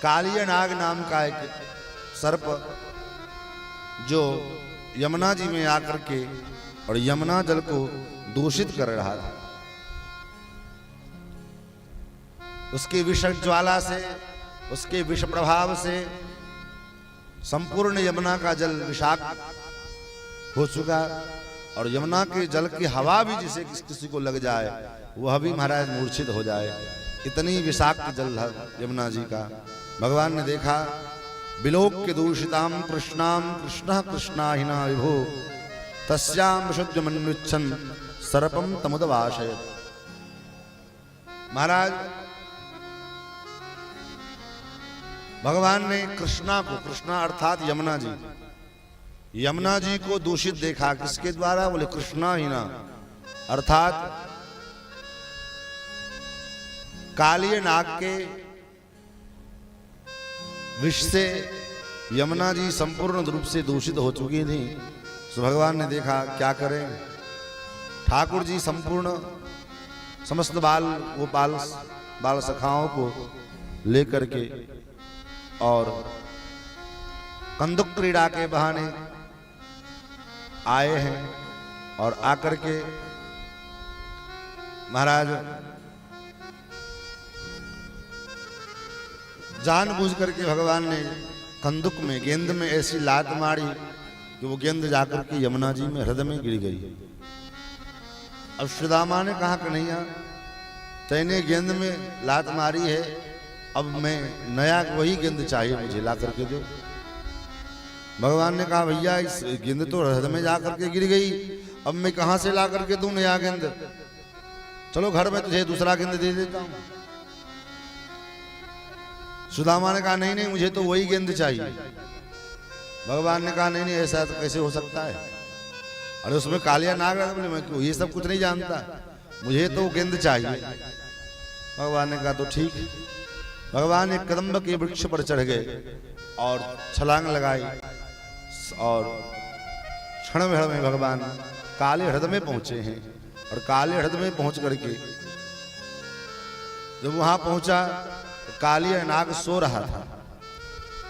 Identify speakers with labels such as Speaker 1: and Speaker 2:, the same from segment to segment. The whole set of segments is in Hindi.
Speaker 1: कालिया नाग नाम का एक सर्प जो यमुना जी में आकर के और यमुना जल को दूषित कर रहा था। उसकी विष ज्वाला से, उसके विष प्रभाव से संपूर्ण यमुना का जल विषाक्त हो चुका और यमुना के जल की हवा भी जिसे किसी को लग जाए वह भी महाराज मूर्छित हो जाए, इतनी विषाक्त जल है यमुना जी का। भगवान ने देखा विलोक्य दूषिताम कृष्णाम कृष्ण कृष्णाहिना विभो तस्याम विशुद्धमन्विच्छन् सर्पम तमुदवाशयत्। महाराज भगवान ने कृष्णा को, कृष्णा अर्थात यमुना जी, यमुना जी को दूषित देखा। किसके द्वारा? बोले कृष्णाहिना अर्थात कालिय नाग के विष से यमुना जी संपूर्ण रूप से दूषित हो चुकी थी। तो भगवान ने देखा क्या करें। ठाकुर जी संपूर्ण समस्त बाल सखाओं को लेकर के और कंदुक क्रीड़ा के बहाने आए हैं और आकर के महाराज जानबूझ करके भगवान ने कंदुक में, गेंद में ऐसी लात मारी कि वो गेंद जाकर के यमुना जी में हृदय में गिर गई। अब सुदामा ने कहा कन्हैया तैने गेंद में लात मारी है, अब मैं नया वही गेंद चाहिए मुझे, ला करके दो। भगवान ने कहा भैया इस गेंद तो हृदय में जा करके गिर गई, अब मैं कहां से ला करके दूं नया गेंद, चलो घर में तुझे दूसरा गेंद दे देता हूं। सुदामा ने कहा नहीं नहीं मुझे तो वही गेंद चाहिए। भगवान ने कहा नहीं नहीं ऐसा तो कैसे हो सकता है, अरे उसमें कालिया नाग है। बोले मैं क्यों, ये सब कुछ नहीं जानता, मुझे तो गेंद चाहिए। भगवान ने कहा तो ठीक। भगवान एक कदम्ब के वृक्ष पर चढ़ गए और छलांग लगाई और क्षण भर में भगवान काले हृदय में पहुंचे हैं। और काले हृदय में पहुंच करके जब वहां पहुंचा कालिया नाग सो रहा था।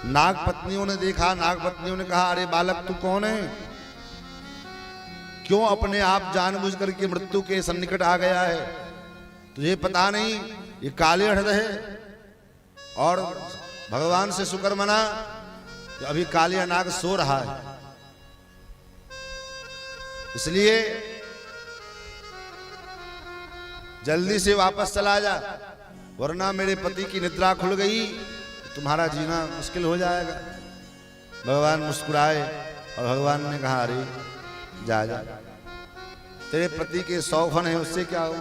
Speaker 1: नाग पत्नियों ने देखा, नाग पत्नियों ने कहा अरे बालक तू कौन है, क्यों अपने आप जानबूझ करके मृत्यु के सन्निकट आ गया है, तुझे पता नहीं ये काले हृदय है। और भगवान से शुक्र मना कि अभी कालिया नाग सो रहा है, इसलिए जल्दी से वापस चला जा, वरना मेरे पति की निद्रा खुल गई तुम्हारा जीना मुश्किल हो जाएगा। भगवान मुस्कुराए और भगवान ने कहा अरे जा जा, तेरे पति के 100 फन है उससे क्या हो,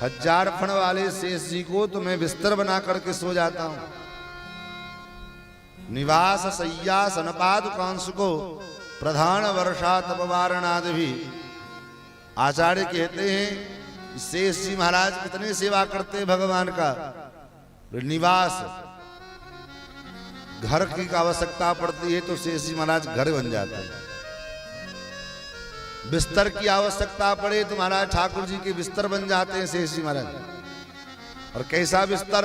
Speaker 1: 1000 फन वाले शेष जी को तो मैं बिस्तर बना करके सो जाता हूं। निवास सैया सनपादुकांश को प्रधान वर्षा तपवारणाद भी। आचार्य कहते हैं शेष जी महाराज कितने सेवा करते हैं भगवान का। निवास, घर की आवश्यकता पड़ती है तो शेष जी महाराज घर बन जाते हैं। बिस्तर की आवश्यकता पड़े तो महाराज ठाकुर जी के बिस्तर बन जाते हैं शेष जी महाराज। और कैसा बिस्तर,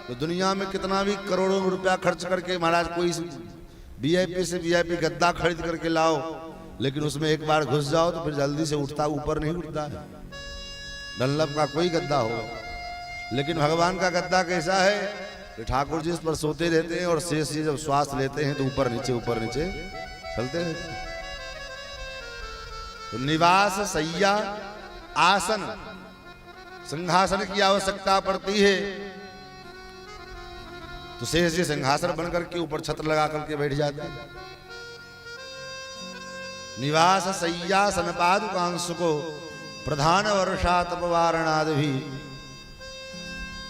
Speaker 1: तो दुनिया में कितना भी करोड़ों रुपया खर्च करके महाराज कोई वीआईपी से वीआईपी गद्दा खरीद करके लाओ, लेकिन उसमें एक बार घुस जाओ तो फिर जल्दी से उठता ऊपर नहीं उठता है, डल्लब का कोई गद्दा हो। लेकिन भगवान का गद्दा कैसा है कि ठाकुर जी इस पर सोते रहते हैं और शेष जी जब श्वास लेते हैं तो ऊपर नीचे चलते रहते हैं। तो निवास सैया आसन, सिंहासन की आवश्यकता पड़ती है तो शेष जी सिंहासन बनकर के ऊपर छत्र लगा करके बैठ जाते हैं। निवास सैया सनपादुकांश को प्रधान वर्षा तपवारणाद भी।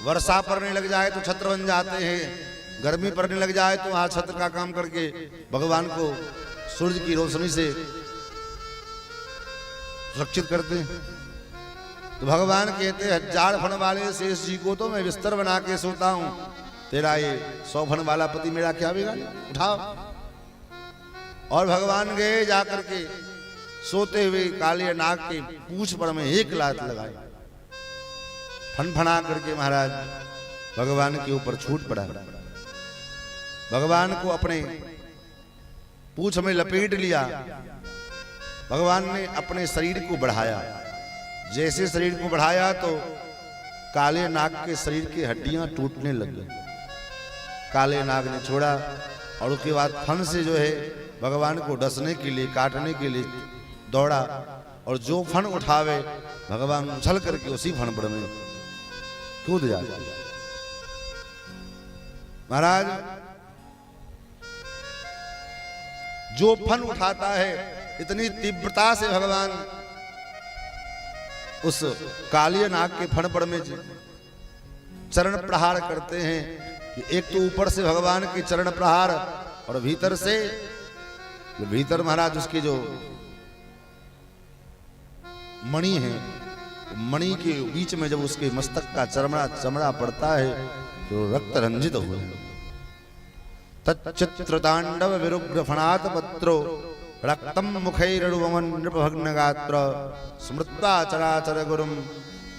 Speaker 1: वर्षा पड़ने लग जाए तो छत्र बन जाते हैं, गर्मी पड़ने लग जाए तो वहां छत्र का काम करके भगवान को सूर्य की रोशनी से सुरक्षित करते हैं। तो भगवान कहते हैं 1000 फन वाले शेष जी को तो मैं बिस्तर बना के सोता हूं, तेरा ये 100 फन वाला पति मेरा क्या बिगाड़े, उठाओ। और भगवान गए जाकर के सोते हुए कालिया नाग के पूंछ पर में एक लात लगाई, फनफना करके महाराज भगवान के ऊपर छूट पड़ा। भगवान को अपने पूंछ में लपेट लिया। भगवान ने अपने शरीर को बढ़ाया। जैसे शरीर को बढ़ाया तो काले नाग के शरीर की हड्डियां टूटने लगी। काले नाग ने छोड़ा और उसके बाद फन से जो है भगवान को डसने के लिए, काटने के लिए दौड़ा, और जो फन उठावे भगवान उछल करके उसी फन पर में कूद जाते। महाराज, जो फन उठाता है इतनी तीव्रता से भगवान उस कालिया नाग के फन पर में चरण प्रहार करते हैं कि एक तो ऊपर से भगवान के चरण प्रहार और भीतर महाराज उसके जो मणि है, मणि के बीच में जब उसके मस्तक का चमड़ा पड़ता है तो रक्त रंजित हुए। तच्चित्र तांडव विरुग्र फणात पत्रो रक्तम मुखैरडुवमन नृपभग्न गात्र स्मृत्वा चराचर गुरुम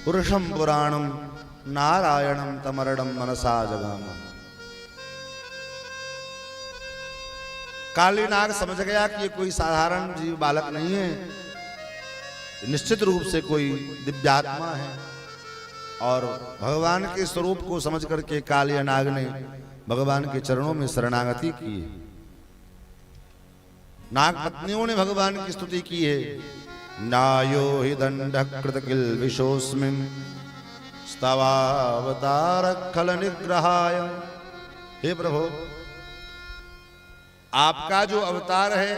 Speaker 1: पुरुषम पुराणम नारायणम तमरणम मनसा जगाम। काली नाग समझ गया कि ये कोई साधारण जीव बालक नहीं है, निश्चित रूप से कोई दिव्यात्मा है। और भगवान के स्वरूप को समझ करके कालिया नाग ने भगवान के चरणों में शरणागति की है। नाग पत्नियों ने भगवान की स्तुति की है। नायो हि दंड कृत किल विशोस्मिन् स्तवावतार खल निग्रहाय। हे प्रभु, आपका जो अवतार है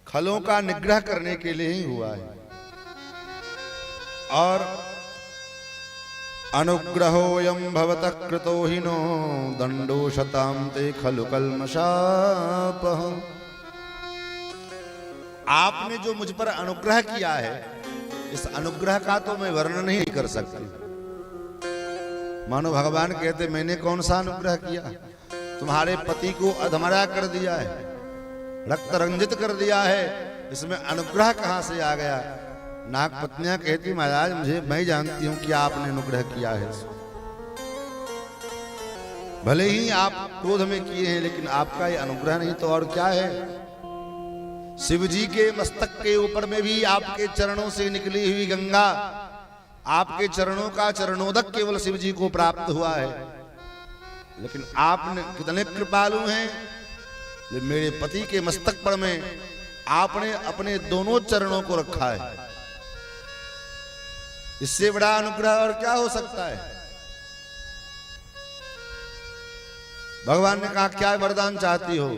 Speaker 1: खलों का निग्रह करने के लिए ही हुआ है। और अनुग्रहोऽयं भवतः कृतो हि नो दंडो शतां ते खलु कल्मषापः। आपने जो मुझ पर अनुग्रह किया है, इस अनुग्रह का तो मैं वर्णन नहीं कर सकती। मानो भगवान कहते मैंने कौन सा अनुग्रह किया, तुम्हारे पति को अधमरा कर दिया है, रक्त रंजित कर दिया है, इसमें अनुग्रह कहां से आ गया। नाग पत्नियां कहती महाराज मैं जानती हूं कि आपने अनुग्रह किया है। भले ही आप क्रोध में किए हैं, लेकिन आपका ये अनुग्रह नहीं तो और क्या है। शिव जी के मस्तक के ऊपर में भी आपके चरणों से निकली हुई गंगा, आपके चरणों का चरणोदक केवल शिव जी को प्राप्त हुआ है। लेकिन आपने कितने कृपालु हैं, मेरे पति के मस्तक पर में आपने अपने दोनों चरणों को रखा है। इससे बड़ा अनुग्रह और क्या हो सकता है। भगवान ने कहा क्या वरदान चाहती हो।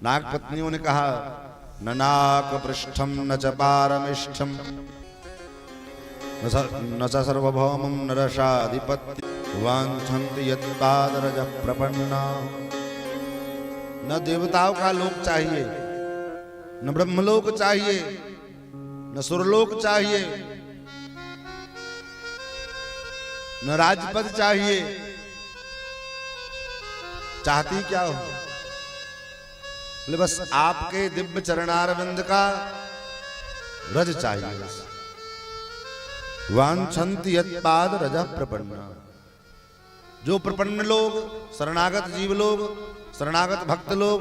Speaker 1: नाग पत्नियों ने कहा न नाक पृष्ठम न च पारमिष्ठम न च सर्वभौमं न रसाधिपत्य वांछन्ति यत्पादरज प्रपन्ना। न देवताओं का लोक चाहिए, न ब्रह्मलोक चाहिए, न सुरलोक चाहिए, न राजपद चाहिए। चाहती क्या हो, बोले बस आपके दिव्य चरणारविंद का रज चाहिए। वांछन्ति यत्पाद रज प्रपन्ना। जो प्रपन्न लोग, शरणागत जीव लोग, शरणागत भक्त लोग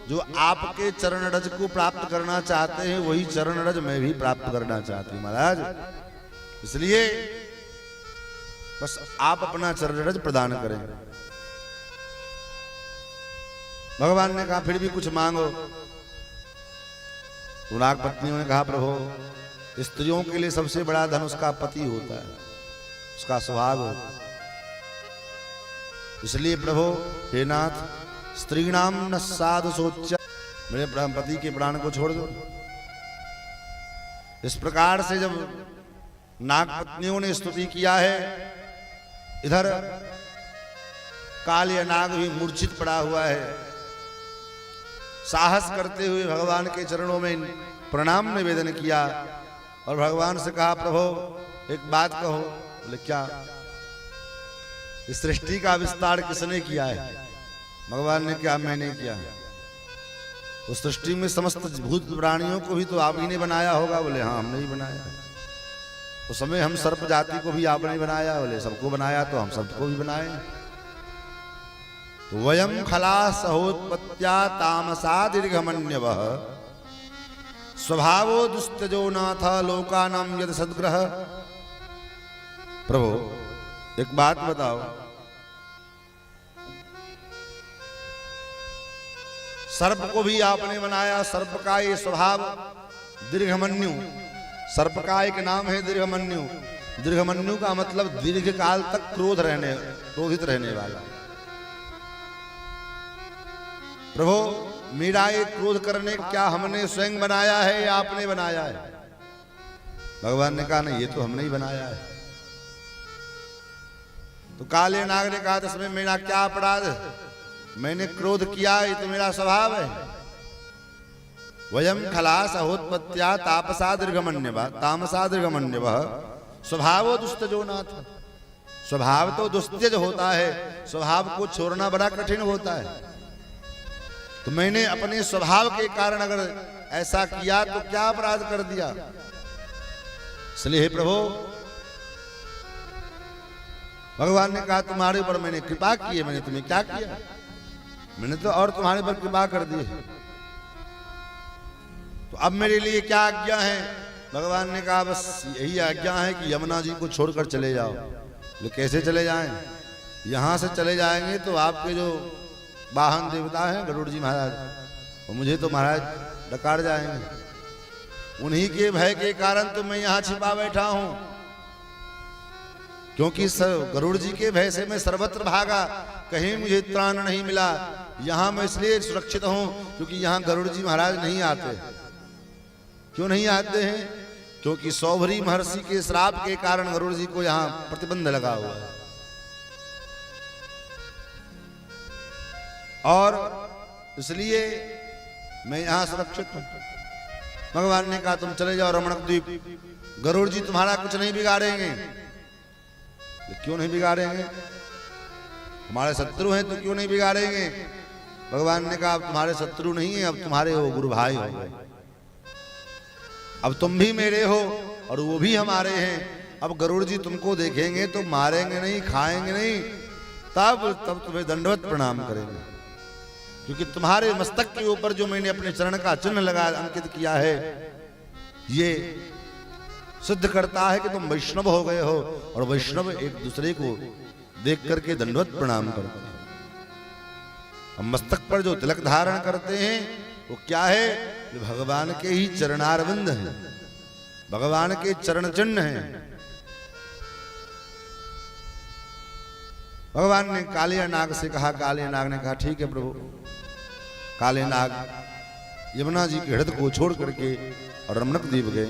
Speaker 1: जो आपके चरण रज को प्राप्त करना चाहते हैं, वही चरण रज मैं भी प्राप्त करना चाहती हूं महाराज। इसलिए बस आप अपना चरण रज प्रदान करें। भगवान ने कहा फिर भी कुछ मांगो। तो नाग पत्नियों ने कहा प्रभु स्त्रियों के लिए सबसे बड़ा धन उसका पति होता है, उसका स्वभाव होता है। इसलिए प्रभु हे नाथ स्त्रीणाम न साधु सोच, मेरे पति के प्राण को छोड़ दो। इस प्रकार से जब नाग पत्नियों ने स्तुति किया है, इधर कालिया नाग भी मूर्छित पड़ा हुआ है। साहस करते हुए भगवान के चरणों में प्रणाम निवेदन किया और भगवान से कहा प्रभु एक बात कहो। बोले क्या। इस सृष्टि का विस्तार किसने किया है। भगवान ने क्या, मैंने किया। उस सृष्टि में समस्त भूत प्राणियों को भी तो आप ही ने बनाया होगा। बोले हाँ हमने ही बनाया। उस समय हम सर्प जाति को भी आपने बनाया। बोले सबको बनाया तो हम सबको भी बनाए। तो वयम खला सहोत्पत्त्या तामसा दीर्घमन्यवः स्वभावो दुस्तजो नाथ लोकानां यद सद्ग्रह। प्रभु एक बात बताओ, सर्प को भी आपने बनाया, सर्प का ये स्वभाव दीर्घमन्यु, सर्प का एक नाम है दीर्घमन्यु। दीर्घमन्यु का मतलब दीर्घ काल तक क्रोधित रहने वाला। प्रभु मेरा ये क्रोध करने क्या हमने स्वयं बनाया है या आपने बनाया है? भगवान ने कहा नहीं, ये तो हमने ही बनाया है। तो काले नाग ने कहा इसमें मेरा क्या अपराध है? मैंने क्रोध किया, ये तो मेरा स्वभाव है। वयम खला सहोत्पत्त्या तापसा दीर्घमन्यवः तामसा दीर्घमन्यवः स्वभावो दुस्तजो नाथ। स्वभाव तो दुस्त्यज होता है, स्वभाव को छोड़ना बड़ा कठिन होता है। तो मैंने अपने स्वभाव के कारण अगर ऐसा किया तो क्या अपराध कर दिया? इसलिए हे प्रभु, भगवान ने कहा तुम्हारे ऊपर मैंने कृपा की है। मैंने तुम्हें क्या किया? मैंने तो और तुम्हारे पर कृपा कर दी है। तो अब मेरे लिए क्या आज्ञा है? भगवान ने कहा बस यही आज्ञा है कि यमुना जी को छोड़कर चले जाओ। तो कैसे चले जाएं? यहां से चले जाएंगे तो आपके जो वाहन देवता हैं गरुड़ जी महाराज, और मुझे तो महाराज डकार जाएंगे। उन्हीं के भय के कारण तो मैं यहां छिपा बैठा हूं, क्योंकि गरुड़ जी के भय से मैं सर्वत्र भागा, कहीं मुझे त्राण नहीं मिला। यहां मैं इसलिए सुरक्षित हूं क्योंकि यहां गरुड़ जी महाराज नहीं आते। क्यों नहीं आते हैं? क्योंकि सौभरी महर्षि के श्राप के कारण गरुड़ जी को यहां प्रतिबंध लगा हुआ है। और इसलिए मैं यहां सुरक्षित हूं। भगवान ने कहा तुम चले जाओ रमणक द्वीप, गरुड़ जी तुम्हारा कुछ नहीं बिगाड़ेंगे। क्यों नहीं बिगाड़ेंगे? हमारे शत्रु हैं तो क्यों नहीं बिगाड़ेंगे? भगवान ने कहा अब तुम्हारे शत्रु नहीं है, अब तुम्हारे वो गुरु भाई हो गए। अब तुम भी मेरे हो और वो भी हमारे हैं। अब गरुड़ जी तुमको देखेंगे तो मारेंगे नहीं, खाएंगे नहीं, तब तुम्हें दंडवत प्रणाम करेंगे। क्योंकि तुम्हारे मस्तक के ऊपर जो मैंने अपने चरण का चिन्ह लगा अंकित किया है, ये सिद्ध करता है कि तुम वैष्णव हो गए हो। और वैष्णव एक दूसरे को देख करके दंडवत प्रणाम करते हैं। हम मस्तक पर जो तिलक धारण करते हैं वो क्या है? भगवान के ही चरणारविंद हैं, भगवान के चरण चिन्ह हैं। भगवान ने काले नाग से कहा, काले नाग ने कहा ठीक है प्रभु। काले नाग यमुना जी के हृदय को छोड़ करके और रमणक द्वीप गए।